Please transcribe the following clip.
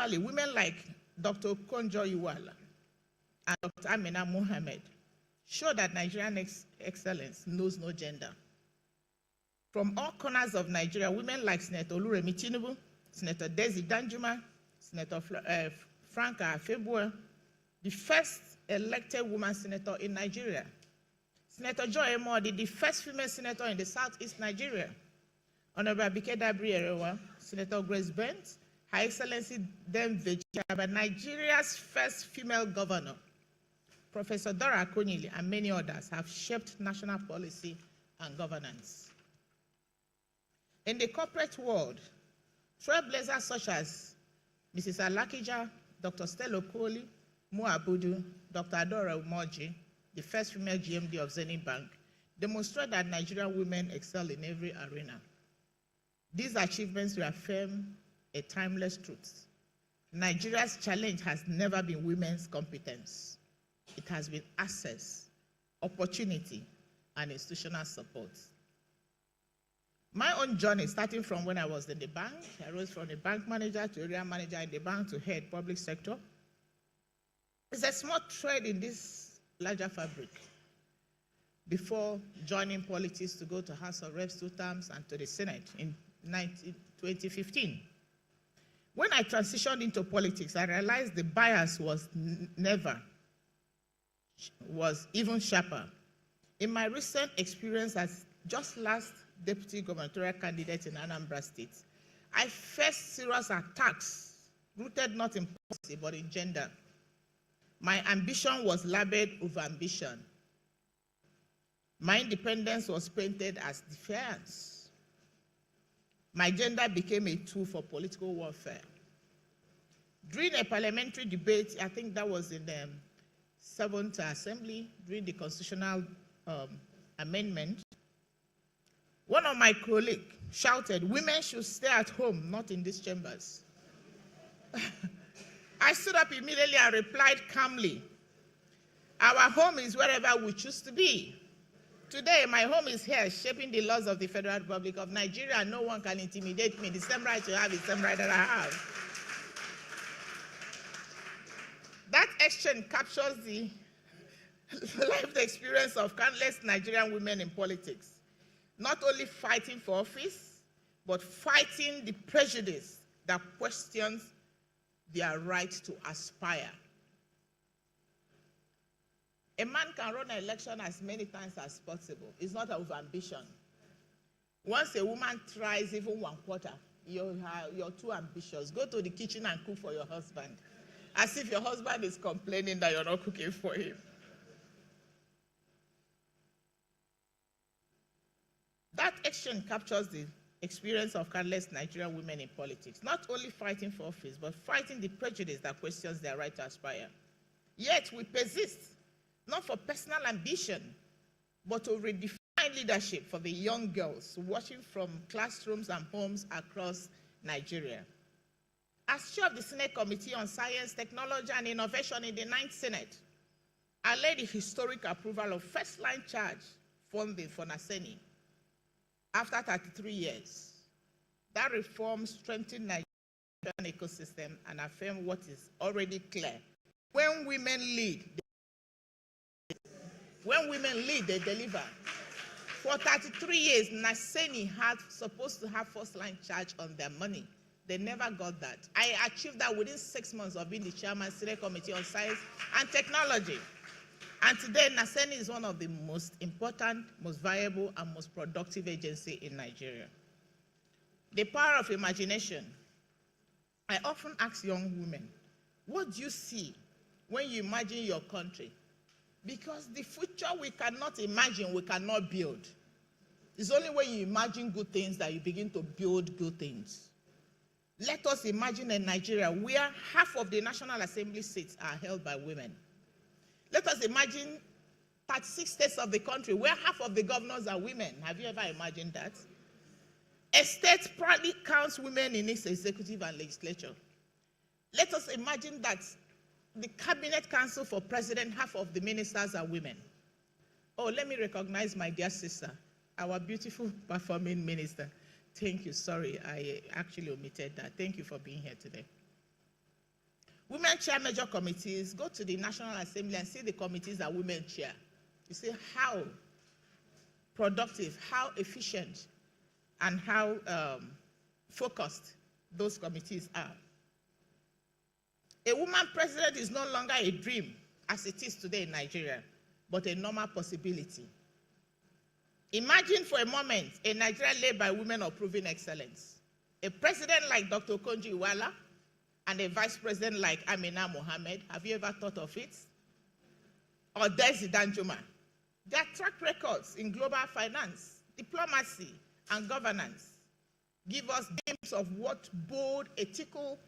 Actually, women like Dr. Konjo Iweala and Dr. Amina Mohammed show that Nigerian excellence knows no gender. From all corners of Nigeria, women like Senator Oluremi Tinubu, Senator Desi Danjuma, Senator Franca Afebua, the first elected woman senator in Nigeria, Senator Joy Emodi, the first female senator in the Southeast Nigeria, Honorable Abike Dabiri-Erewa, Senator Grace Bent, Her Excellency Dem Vejaba, Nigeria's first female governor, Professor Dora Akonyili, and many others have shaped national policy and governance. In the corporate world, trailblazers such as Mrs. Alakija, Dr. Stella Okoli, Mo Abudu, Dr. Adora Umoji, the first female GMD of Zenith Bank, demonstrate that Nigerian women excel in every arena. These achievements reaffirm a timeless truth. Nigeria's challenge has never been women's competence. It has been access, opportunity, and institutional support. My own journey, starting from when I was in the bank, I rose from a bank manager to area manager in the bank to head public sector. It's a small thread in this larger fabric before joining politics to go to House of Reps 2 terms and to the Senate in 2015. When I transitioned into politics, I realized the bias was even sharper. In my recent experience as just last deputy gubernatorial candidate in Anambra State, I faced serious attacks rooted not in policy but in gender. My ambition was labeled over-ambition. My independence was painted as defiance. My gender became a tool for political warfare. During a parliamentary debate, I think that was in the 7th Assembly, during the constitutional amendment, one of my colleagues shouted, "Women should stay at home, not in these chambers." I stood up immediately and replied calmly, "Our home is wherever we choose to be. Today, my home is here, shaping the laws of the Federal Republic of Nigeria. No one can intimidate me. The same right you have is the same right that I have." That exchange captures the lived experience of countless Nigerian women in politics, not only fighting for office, but fighting the prejudice that questions their right to aspire. A man can run an election as many times as possible. It's not over ambition. Once a woman tries even 1/4, you're too ambitious. Go to the kitchen and cook for your husband, as if your husband is complaining that you're not cooking for him. That exchange captures the experience of countless Nigerian women in politics, not only fighting for office, but fighting the prejudice that questions their right to aspire. Yet we persist, not for personal ambition, but to redefine leadership for the young girls watching from classrooms and homes across Nigeria. As chair of the Senate Committee on Science, Technology, and Innovation in the 9th Senate, I led the historic approval of first-line charge funding for NASENI. After 33 years, that reform strengthened Nigeria's ecosystem and affirmed what is already clear. When women lead, they deliver. For 33 years, NASENI had supposed to have first-line charge on their money. They never got that. I achieved that within 6 months of being the chairman of the Senate Committee on Science and Technology. And today, NASENI is one of the most important, most viable, and most productive agencies in Nigeria. The power of imagination. I often ask young women, what do you see when you imagine your country? Because the future we cannot imagine, we cannot build. It's only when you imagine good things that you begin to build good things. Let us imagine a Nigeria where half of the National Assembly seats are held by women. Let us imagine 36 states of the country where half of the governors are women. Have you ever imagined that? A state proudly counts women in its executive and legislature. Let us imagine that the Cabinet Council for President, half of the ministers are women. Oh, let me recognize my dear sister, our beautiful performing minister. Thank you. Sorry, I actually omitted that. Thank you for being here today. women chair major committees. Go to the National Assembly and see the committees that women chair. You see how productive, how efficient, and how focused those committees are. A woman president is no longer a dream as it is today in Nigeria, but a normal possibility. Imagine for a moment a Nigeria led by women of proven excellence. A president like Dr. Awolowo and a vice president like Amina Mohammed. Have you ever thought of it? Or Desi Danjuma. Their track records in global finance, diplomacy, and governance give us glimpses of what bold, ethical,